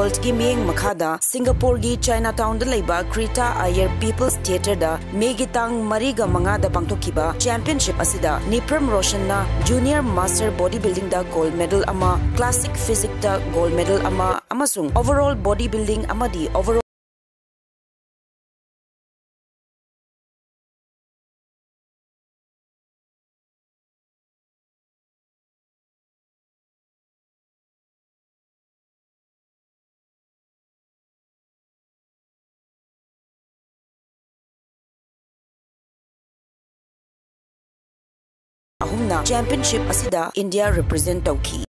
World ki miyeng makhada Singapore gi Chinatown da laiba Krita Iyer People's Theatre da megitang mariga mangada pangtokkiba championship asida Nepram Roshan na Junior Master Bodybuilding da gold medal ama, Classic Physics da gold medal ama, amasung overall bodybuilding amadi overall ahumna championship asida India represent tauki.